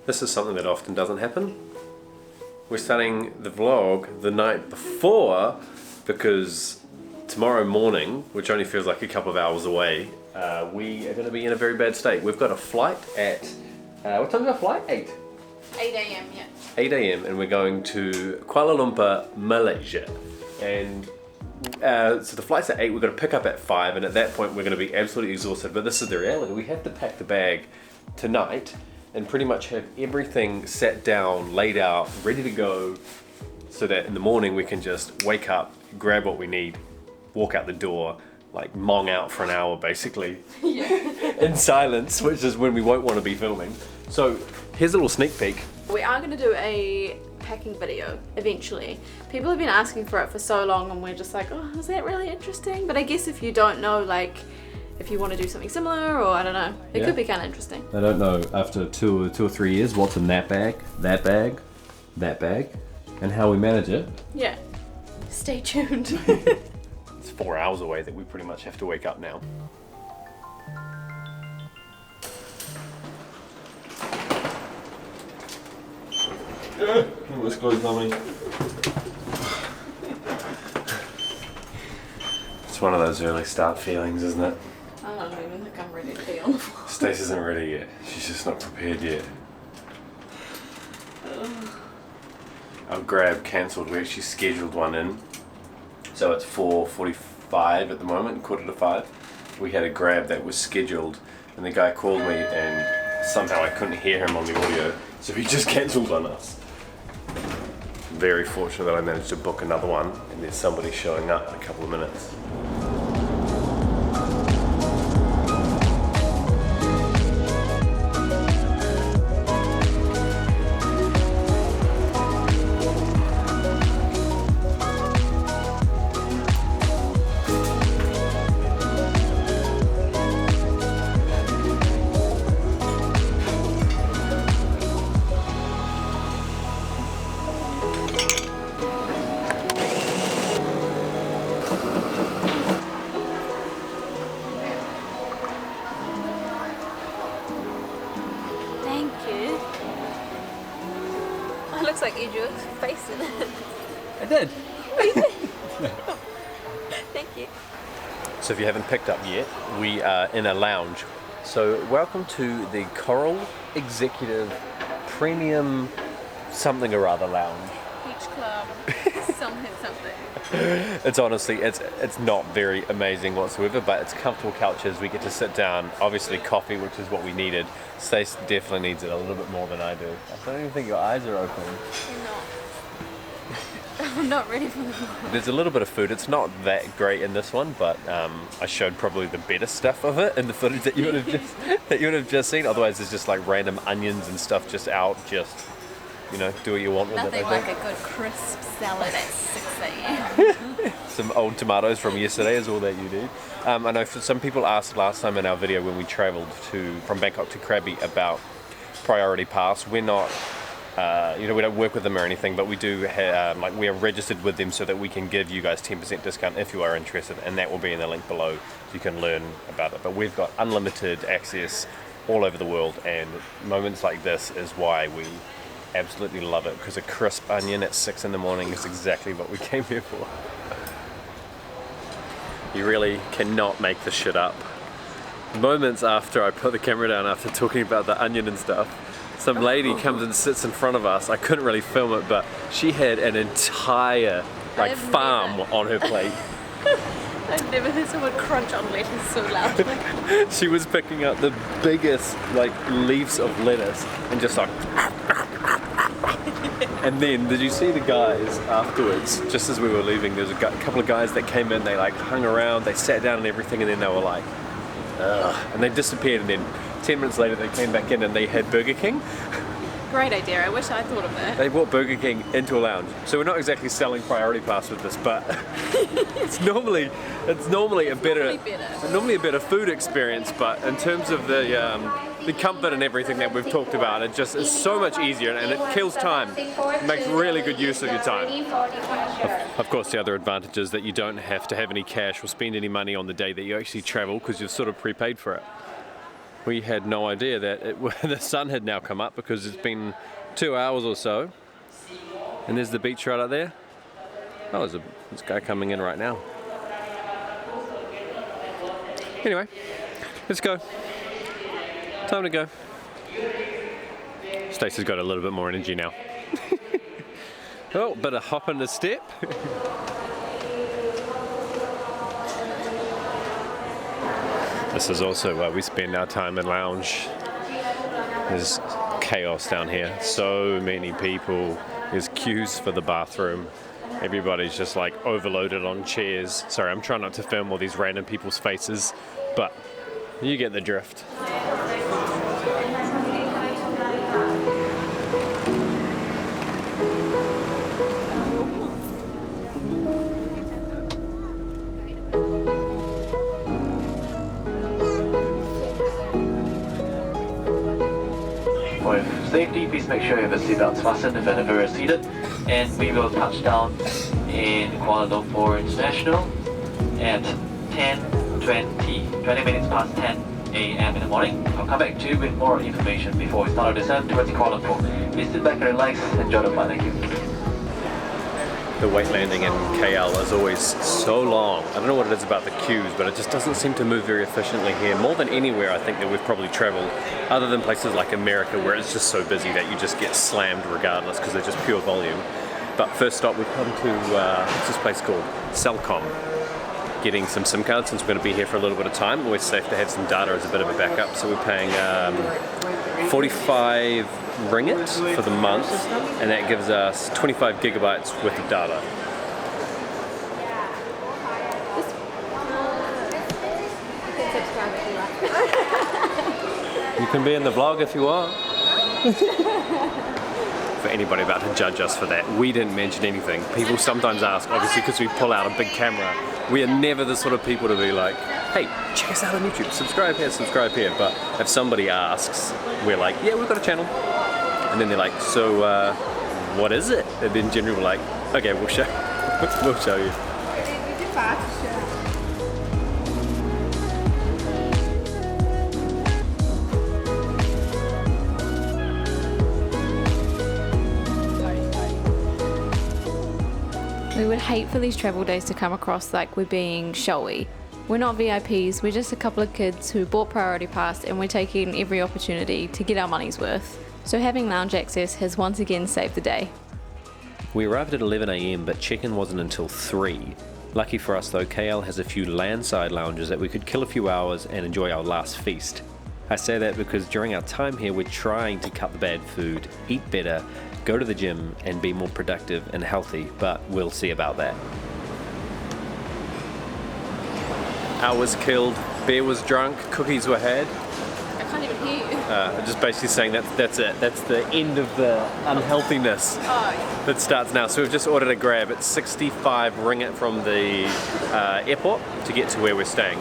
This is something that often doesn't happen. We're starting the vlog the night before because tomorrow morning, which only feels like a couple of hours away, we are going to be in a very bad state. We've got a flight at, what time is our flight? 8 a.m, yeah. 8 a.m. and we're going to Kuala Lumpur, Malaysia. And so the flight's at 8, we're going to pick up at 5, and at that point we're going to be absolutely exhausted. But this is the reality. We have to pack the bag tonight and pretty much have everything set down, laid out, ready to go, so that in the morning we can just wake up, grab what we need, walk out the door, like mong out for an hour basically, in silence, which is when we won't want to be filming. So here's a little sneak peek. We are going to do a packing video eventually. People have been asking for it for so long and we're just like, oh, is that really interesting? But I guess if you don't know, like, if you want to do something similar, or I don't know, it could be kind of interesting. I don't know, after two or 3 years, what's in that bag, that bag, that bag, and how we manage it. Yeah, stay tuned. It's 4 hours away that we pretty much have to wake up now. What's closed on me? It's one of those early start feelings, isn't it? I don't even think I'm ready to be on the floor. Stacey isn't ready yet. She's just not prepared yet. Our grab cancelled. We actually scheduled one in. So it's 4:45 at the moment, 4:45. We had a grab that was scheduled and the guy called me and somehow I couldn't hear him on the audio. So he just cancelled on us. Very fortunate that I managed to book another one and there's somebody showing up in a couple of minutes. Looks like you drew a face in it. I did. Oh, you did? Thank you. So if you haven't picked up yet, we are in a lounge. So welcome to the Coral Executive Premium something or other lounge. Beach club, something. It's honestly, it's not very amazing whatsoever, but it's comfortable couches. We get to sit down, obviously coffee, which is what we needed. Stace definitely needs it a little bit more than I do. I don't even think your eyes are open. You're not. I'm not ready for the vlog. There's a little bit of food. It's not that great in this one, but I showed probably the better stuff of it in the footage that you would have just seen. Otherwise, there's just like random onions and stuff just out, just, you know, do what you want with it. Nothing like a good crisp salad at 6 a.m. Some old tomatoes from yesterday is all that you need. I know for some people asked last time in our video when we travelled from Bangkok to Krabi about Priority Pass. We're not, we don't work with them or anything, but we do have, we are registered with them so that we can give you guys 10% discount if you are interested, and that will be in the link below so you can learn about it. But we've got unlimited access all over the world, and moments like this is why we absolutely love it, because a crisp onion at 6 in the morning is exactly what we came here for. You really cannot make this shit up. Moments after I put the camera down, after talking about the onion and stuff, some lady comes and sits in front of us. I couldn't really film it, but she had an entire farm on her plate. I've never heard someone crunch on lettuce so loudly. She was picking up the biggest leaves of lettuce and just like. And then, did you see the guys afterwards, just as we were leaving, there was a couple of guys that came in, they hung around, they sat down and everything, and then they were like, ugh, and they disappeared, and then 10 minutes later they came back in and they had Burger King. Great idea, I wish I thought of that. They brought Burger King into a lounge. So we're not exactly selling Priority Pass with this, but it's normally a better food experience, but in terms of the comfort and everything that we've talked about, it just is so much easier and it kills time. It makes really good use of your time. Of course, the other advantage is that you don't have to have any cash or spend any money on the day that you actually travel because you've sort of prepaid for it. We had no idea that the sun had now come up because it's been 2 hours or so. And there's the beach right up there. Oh, there's this guy coming in right now. Anyway, let's go. Time to go. Stacey's got a little bit more energy now. Oh, bit of hop in the step. This is also where we spend our time in lounge. There's chaos down here. So many people. There's queues for the bathroom. Everybody's just like overloaded on chairs. Sorry, I'm trying not to film all these random people's faces, but you get the drift. For safety, please make sure you have your seatbelts fastened if ever you're seated. And we will touch down in Kuala Lumpur International at 20 minutes past 10 a.m. in the morning. I'll come back to you with more information before we start our descent towards Kuala Lumpur. Please sit back and relax, enjoy the flight, thank you. The wait landing in KL is always so long. I don't know what it is about the queues, but it just doesn't seem to move very efficiently here. More than anywhere I think that we've probably traveled, other than places like America where it's just so busy that you just get slammed regardless because they're just pure volume. But first stop, we've come to what's this place called? Celcom. Getting some SIM cards since we're going to be here for a little bit of time. Always safe to have some data as a bit of a backup. So we're paying 45 ringgit for the month, and that gives us 25 gigabytes worth of data. You can be in the vlog if you want. For anybody about to judge us for that, we didn't mention anything. People sometimes ask, obviously because we pull out a big camera, we are never the sort of people to be like, hey, check us out on YouTube, subscribe here. But if somebody asks, we're like, yeah, we've got a channel. And then they're like, so what is it? And then generally we're like, okay, we'll show you. We would hate for these travel days to come across like we're being showy. We're not VIPs, we're just a couple of kids who bought Priority Pass and we're taking every opportunity to get our money's worth. So having lounge access has once again saved the day. We arrived at 11 AM, but check-in wasn't until 3. Lucky for us though, KL has a few landside lounges that we could kill a few hours and enjoy our last feast. I say that because during our time here, we're trying to cut the bad food, eat better, go to the gym and be more productive and healthy, but we'll see about that. Hours killed, beer was drunk, cookies were had. I can't even hear you. I'm just basically saying that's it. That's the end of the unhealthiness that starts now. So we've just ordered a Grab. It's 65 ringgit from the airport to get to where we're staying.